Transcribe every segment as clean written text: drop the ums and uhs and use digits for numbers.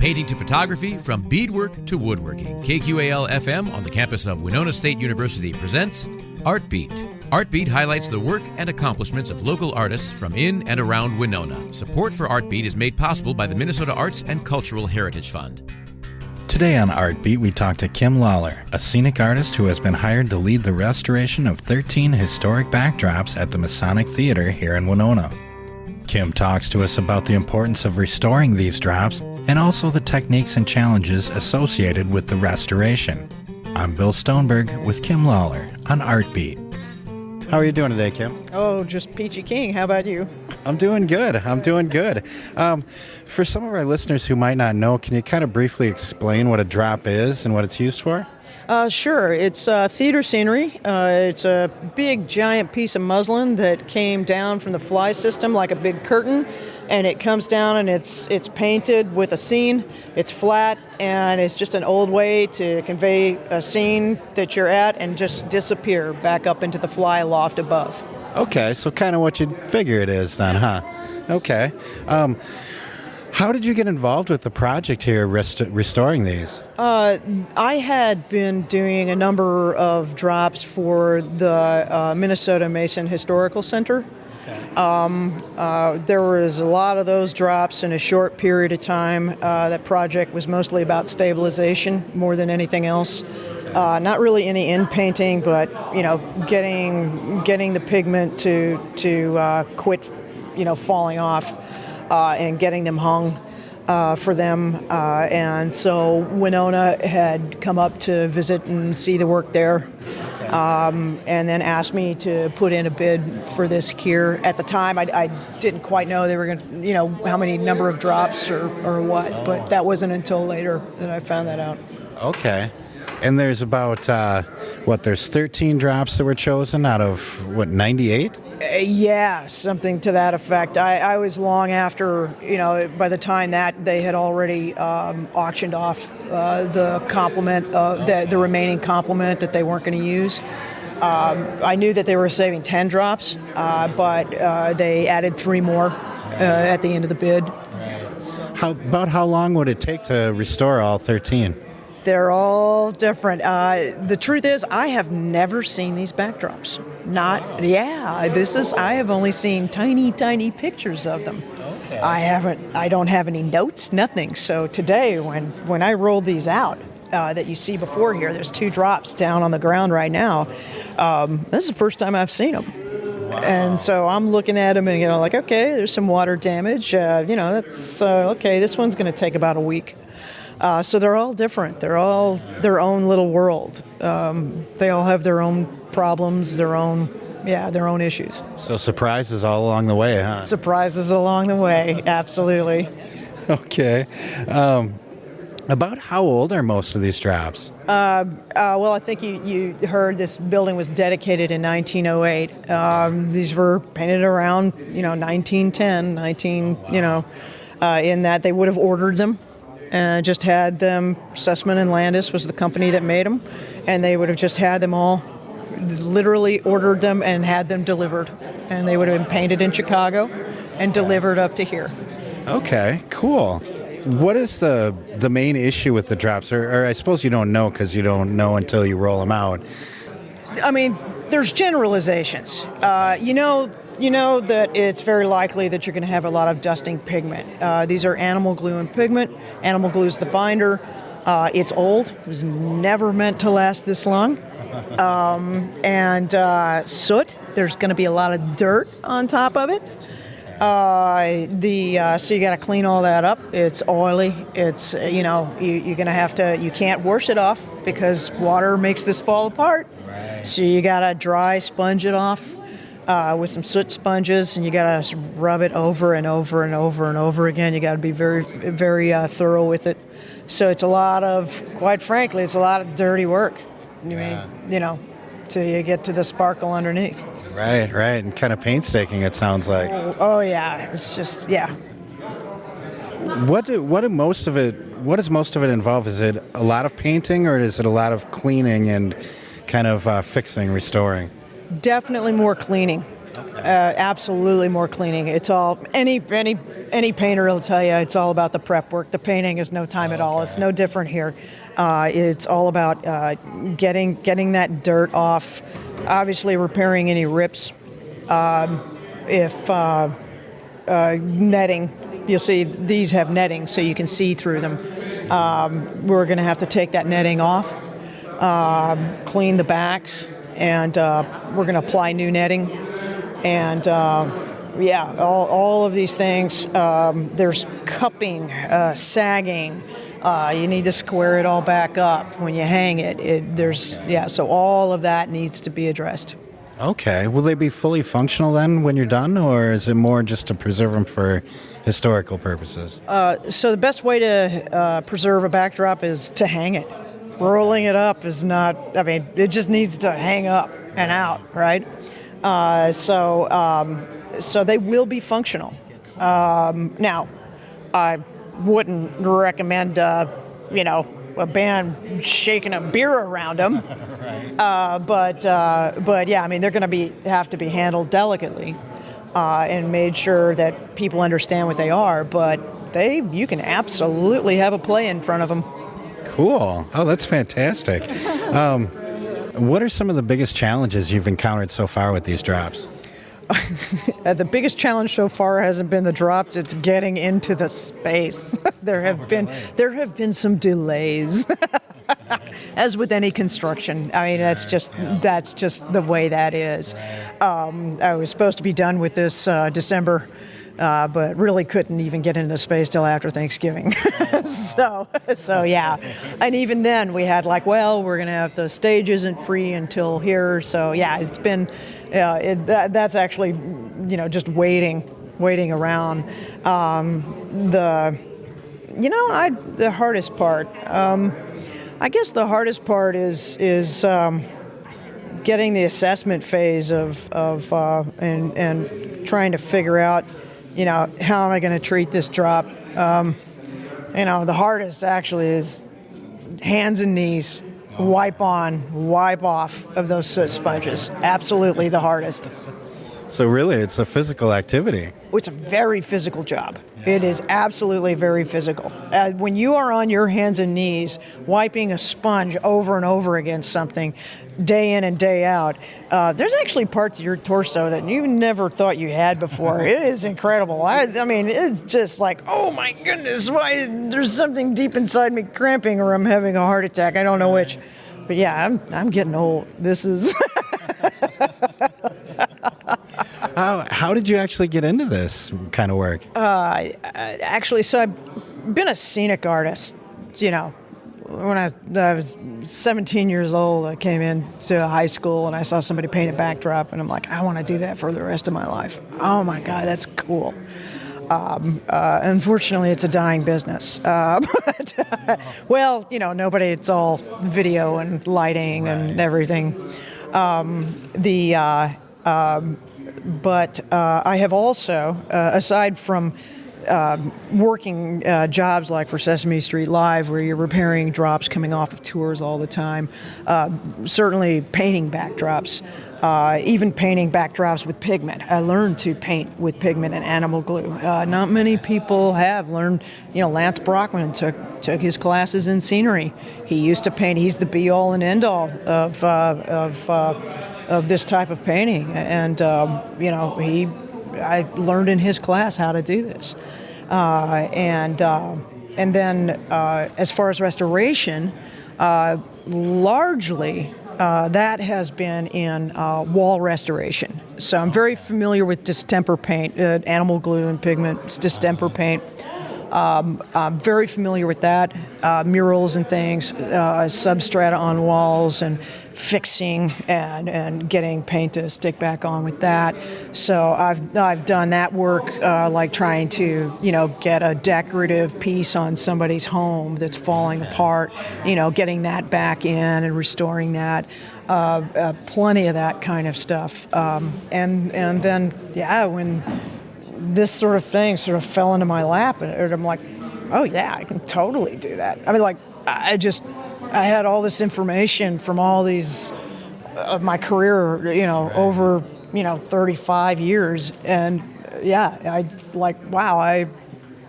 painting to photography, from beadwork to woodworking, KQAL FM on the campus of Winona State University presents Art Beat. Art Beat highlights the work and accomplishments of local artists from in and around Winona. Support for Art Beat is made possible by the Minnesota Arts and Cultural Heritage Fund. Today on Art Beat, we talk to Kim Lawler, a scenic artist who has been hired to lead the restoration of 13 historic backdrops at the Masonic Theater here in Winona. Kim talks to us about the importance of restoring these drops and also the techniques and challenges associated with the restoration. I'm Bill Stoneberg with Kim Lawler on Art Beat. How are you doing today, Kim? Oh, just peachy keen. How about you? I'm doing good. For some of our listeners who might not know, can you kind of briefly explain what a drop is and what it's used for? Sure. It's theater scenery. It's a big, giant piece of muslin that came down from the fly system like a big curtain, and it comes down and it's painted with a scene. It's flat, and it's just an old way to convey a scene that you're at and just disappear back up into the fly loft above. Okay, so kind of what you'd figure it is then, huh? Okay. How did you get involved with the project here, restoring these? I had been doing a number of drops for the Minnesota Mason Historical Center. Okay. There was a lot of those drops in a short period of time. That project was mostly about stabilization more than anything else. Not really any in painting, but getting the pigment to quit, falling off. And getting them hung for them. And so Winona had come up to visit and see the work there, and then asked me to put in a bid for this here. At the time, I didn't quite know they were going to, how many number of drops or what, but that wasn't until later that I found that out. Okay. And there's about, there's 13 drops that were chosen out of, 98? Yeah, something to that effect. I was long after, by the time that they had already auctioned off the complement, the remaining complement that they weren't going to use. I knew that they were saving 10 drops, but they added 3 more at the end of the bid. How long would it take to restore all 13? They're all different. The truth is, I have never seen these backdrops. I have only seen tiny, tiny pictures of them. Okay. I don't have any notes, nothing. So today, when I rolled these out, that you see before here, there's 2 drops down on the ground right now. This is the first time I've seen them. Wow. And so I'm looking at them and, okay, there's some water damage. That's okay, this one's going to take about a week. So they're all different. They're all their own little world. They all have their own problems, their own issues. So surprises all along the way, huh? Surprises along the way, absolutely. Okay. About how old are most of these drops? Well, I think you heard this building was dedicated in 1908. These were painted around, 1910, in that they would have ordered them. Just had them, Sussman and Landis was the company that made them, and they would have just had them all, literally ordered them and had them delivered. And they would have been painted in Chicago and delivered up to here. Okay, cool. What is the main issue with the drops? Or I suppose you don't know because you don't know until you roll them out. I mean, there's generalizations. You know that it's very likely that you're going to have a lot of dusting pigment. These are animal glue and pigment. Animal glue is the binder. It's old. It was never meant to last this long. And soot. There's going to be a lot of dirt on top of it. So you got to clean all that up. It's oily. It's you're going to have to. You can't wash it off because water makes this fall apart. Right. So you got to dry sponge it off. With some soot sponges, and you got to rub it over and over and over and over again. You got to be very, very thorough with it. So it's quite frankly, it's a lot of dirty work. Till you get to the sparkle underneath. Right, and kind of painstaking, it sounds like. Oh yeah, it's just, yeah. What does most of it involve? Is it a lot of painting, or is it a lot of cleaning and kind of fixing, restoring? Definitely more cleaning. Okay. Absolutely more cleaning. It's all any any painter will tell you it's all about the prep work. The painting is no time at all. It's no different here. It's all about getting that dirt off, obviously repairing any rips. If netting, you'll see these have netting so you can see through them. We're going to have to take that netting off, clean the backs, and we're going to apply new netting. And all of these things. There's cupping, sagging. You need to square it all back up when you hang it. So all of that needs to be addressed. Okay. Will they be fully functional then when you're done, or is it more just to preserve them for historical purposes? So the best way to preserve a backdrop is to hang it. Rolling it up is not, it just needs to hang up and out, right? So they will be functional. Now, I wouldn't recommend, a band shaking a beer around them. Right. But yeah, they're going to have to be handled delicately and made sure that people understand what they are. But you can absolutely have a play in front of them. Cool. Oh, that's fantastic. What are some of the biggest challenges you've encountered so far with these drops? The biggest challenge so far hasn't been the drops; it's getting into the space. There have been some delays, as with any construction. That's just the way that is. I was supposed to be done with this December, but really couldn't even get into the space till after Thanksgiving. So yeah, and even then we had we're gonna have the stage isn't free until here. So yeah, it's been. That's actually, just waiting around. The hardest part. I guess the hardest part is getting the assessment phase of and trying to figure out, how am I going to treat this drop. The hardest actually is hands and knees. Wipe on, wipe off of those soot sponges. Absolutely the hardest. So really, it's a physical activity. It's a very physical job. It is absolutely very physical. When you are on your hands and knees wiping a sponge over and over against something, day in and day out, there's actually parts of your torso that you never thought you had before. It is incredible. It's just oh my goodness, why there's something deep inside me cramping or I'm having a heart attack. I don't know which. But yeah, I'm getting old. This is... How did you actually get into this kind of work? So I've been a scenic artist, When I was 17 years old, I came into high school and I saw somebody paint a backdrop, and I'm like, I want to do that for the rest of my life. Oh my God, that's cool. Unfortunately, it's a dying business. Nobody, it's all video and lighting and everything. But I have also, aside from working jobs like for Sesame Street Live, where you're repairing drops coming off of tours all the time, certainly painting backdrops, even painting backdrops with pigment. I learned to paint with pigment and animal glue. Not many people have learned. Lance Brockman took his classes in scenery. He used to paint. He's the be-all and end-all of this type of painting, and I learned in his class how to do this, and then as far as restoration, largely that has been in wall restoration. So I'm very familiar with distemper paint, animal glue and pigment, distemper paint. I'm very familiar with that, murals and things, substrata on walls and fixing and getting paint to stick back on with that. So I've done that work, like trying to, get a decorative piece on somebody's home that's falling apart, getting that back in and restoring that. Plenty of that kind of stuff. And then, when this sort of thing sort of fell into my lap, and I'm like, oh yeah, I can totally do that. I had all this information from all these of my career, over 35 years, and yeah,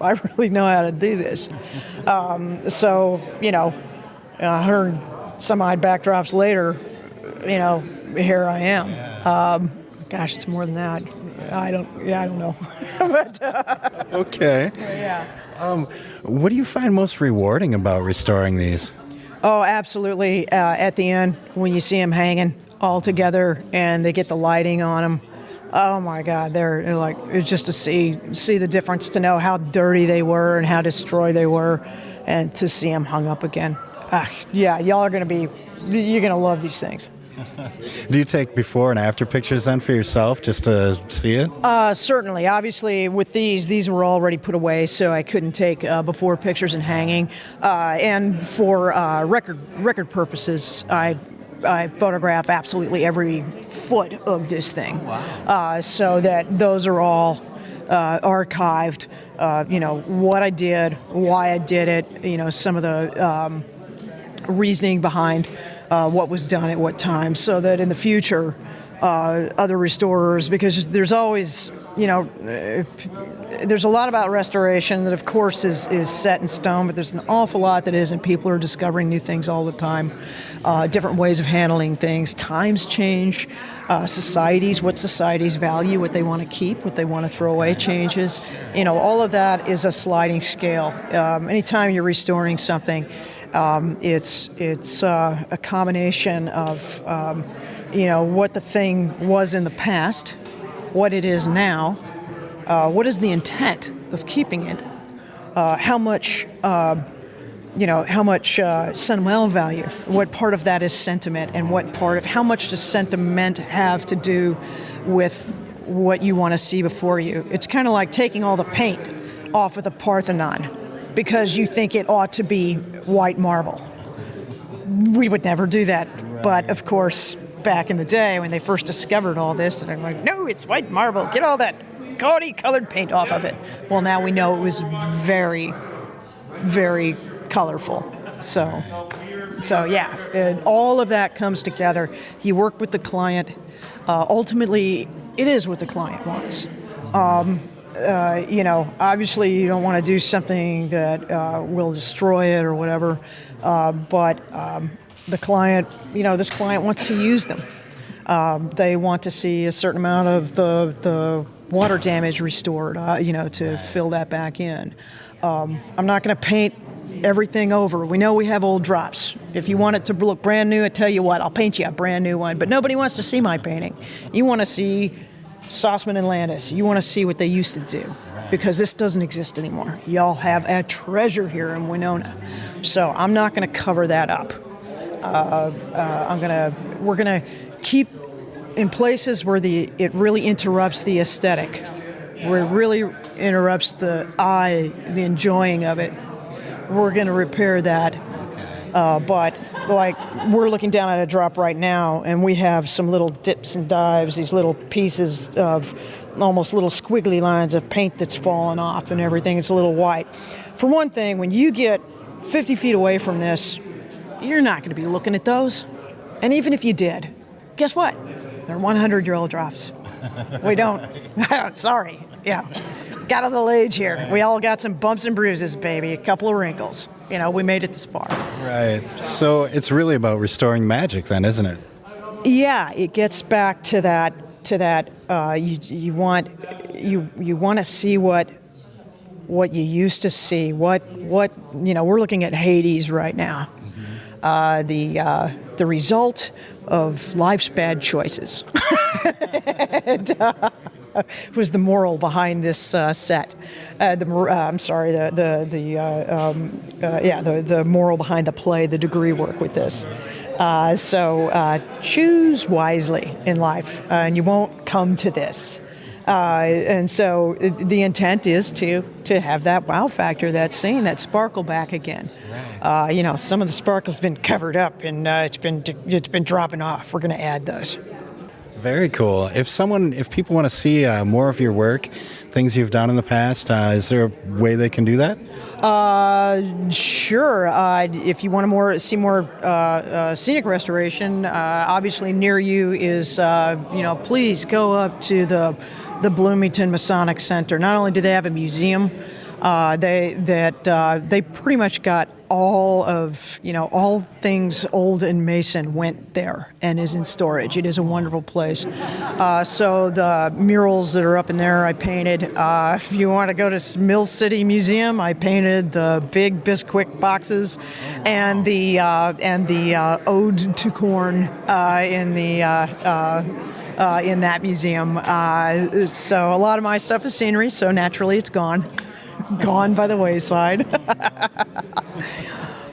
I really know how to do this. So, 100 some odd backdrops later, here I am. Gosh, it's more than that. I don't know. But, Okay. yeah. What do you find most rewarding about restoring these? Oh, absolutely. At the end, when you see them hanging all together and they get the lighting on them, oh my God, they're like, it's just to see the difference, to know how dirty they were and how destroyed they were, and to see them hung up again. Yeah, y'all are you're going to love these things. Do you take before and after pictures then for yourself just to see it? Certainly. Obviously, with these were already put away, so I couldn't take before pictures and hanging. And for record purposes, I photograph absolutely every foot of this thing. Wow. So that those are all archived. What I did, why I did it. Some of the reasoning behind what was done at what time, so that in the future, other restorers, because there's always, there's a lot about restoration that, of course, is set in stone, but there's an awful lot that isn't. People are discovering new things all the time, different ways of handling things. Times change, what societies value, what they want to keep, what they want to throw away changes. All of that is a sliding scale. Anytime you're restoring something, it's a combination of what the thing was in the past, what it is now, what is the intent of keeping it, how much sentimental value, what part of that is sentiment, and how much does sentiment have to do with what you want to see before you. It's kind of like taking all the paint off of the Parthenon because you think it ought to be white marble. We would never do that. Right. But of course, back in the day when they first discovered all this, they're like, no, it's white marble. Get all that gaudy colored paint off of it. Well, now we know it was very, very colorful. So yeah, all of that comes together. You work with the client. Ultimately, it is what the client wants. Obviously you don't want to do something that will destroy it or whatever, but the client, this client wants to use them. They want to see a certain amount of the water damage restored, to fill that back in. I'm not going to paint everything over. We know we have old drops. If you want it to look brand new, I tell you what, I'll paint you a brand new one, but nobody wants to see my painting. You want to see Sossman and Landis. You want to see what they used to do, because this doesn't exist anymore. Y'all have a treasure here in Winona, so I'm not going to cover that up. We're gonna keep in places where it really interrupts the aesthetic, where it really interrupts the eye, the enjoying of it. We're going to repair that. But like, we're looking down at a drop right now, and we have some little dips and dives, these little pieces of almost little squiggly lines of paint that's fallen off and everything. It's a little white. For one thing, when you get 50 feet away from this, you're not going to be looking at those. And even if you did, guess what? They're 100-year-old drops. We don't. Sorry. Yeah. Got a little age here. We all got some bumps and bruises, baby. A couple of wrinkles. We made it this far. Right. So it's really about restoring magic then, isn't it? Yeah, it gets back to that. You want to see what you used to see. What we're looking at Hades right now. The result of life's bad choices. And, was the moral behind this set. The moral behind the play, the degree work with this. So choose wisely in life, and you won't come to this. And so the intent is to have that wow factor, that scene, that sparkle back again. Right. Some of the sparkle's been covered up, and it's been dropping off. We're going to add those. Very cool. If people want to see more of your work, things you've done in the past, is there a way they can do that? Sure. If you want to see more scenic restoration, obviously near you is, please go up to the Bloomington Masonic Center. Not only do they have a museum, They pretty much got all things old and Mason went there and is in storage. It is a wonderful place. So the murals that are up in there, I painted. If you want to go to Mill City Museum, I painted the big Bisquick boxes and the Ode to Corn in that museum. So a lot of my stuff is scenery, so naturally it's gone by the wayside.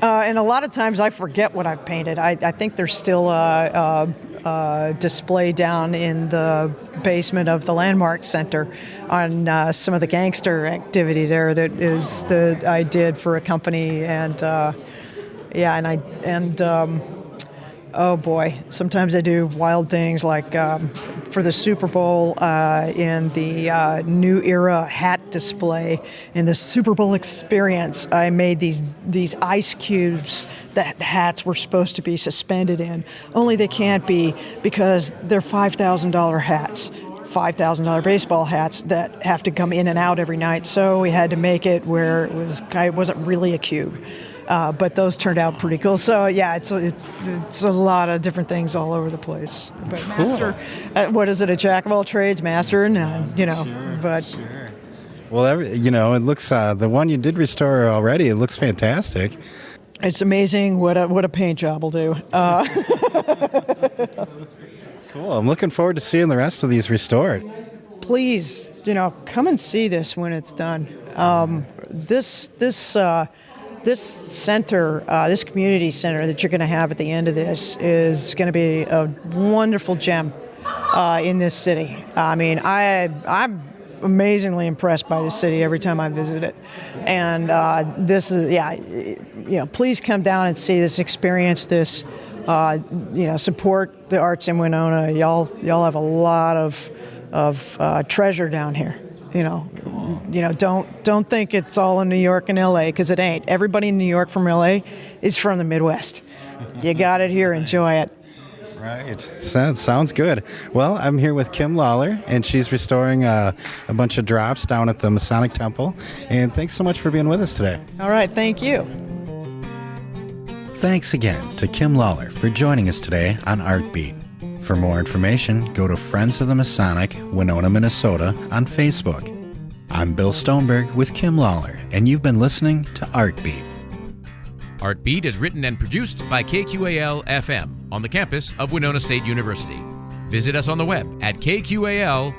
And a lot of times I forget what I've painted. I think there's still a display down in the basement of the Landmark Center on some of the gangster activity there that I did for a company, oh boy, sometimes I do wild things like for the Super Bowl in the New Era hat display in the Super Bowl experience. I made these ice cubes that the hats were supposed to be suspended in, only they can't be because they're $5,000 hats. $5,000 baseball hats that have to come in and out every night. So we had to make it where it wasn't really a cube. But those turned out pretty cool. So yeah, it's a lot of different things all over the place. But master, what is it? A jack of all trades, master, and Sure, but. Sure. Well, it looks the one you did restore already. It looks fantastic. It's amazing what a paint job will do. Cool. I'm looking forward to seeing the rest of these restored. Please, come and see this when it's done. This center, this community center that you're going to have at the end of this is going to be a wonderful gem in this city. I mean, I'm amazingly impressed by this city every time I visit it. And this is, please come down and see this, experience this, support the arts in Winona. Y'all have a lot of treasure down here. Don't think it's all in New York and LA, because it ain't. Everybody in New York from LA is from the Midwest. You got it here, enjoy it. Right. Sounds good. Well, I'm here with Kim Lawler, and she's restoring a bunch of drops down at the Masonic Temple. And thanks so much for being with us today. All right, thank you. Thanks again to Kim Lawler for joining us today on Artbeat. For more information, go to Friends of the Masonic, Winona, Minnesota on Facebook. I'm Bill Stoneberg with Kim Lawler, and you've been listening to Artbeat. Artbeat is written and produced by KQAL FM on the campus of Winona State University. Visit us on the web at kqal.org.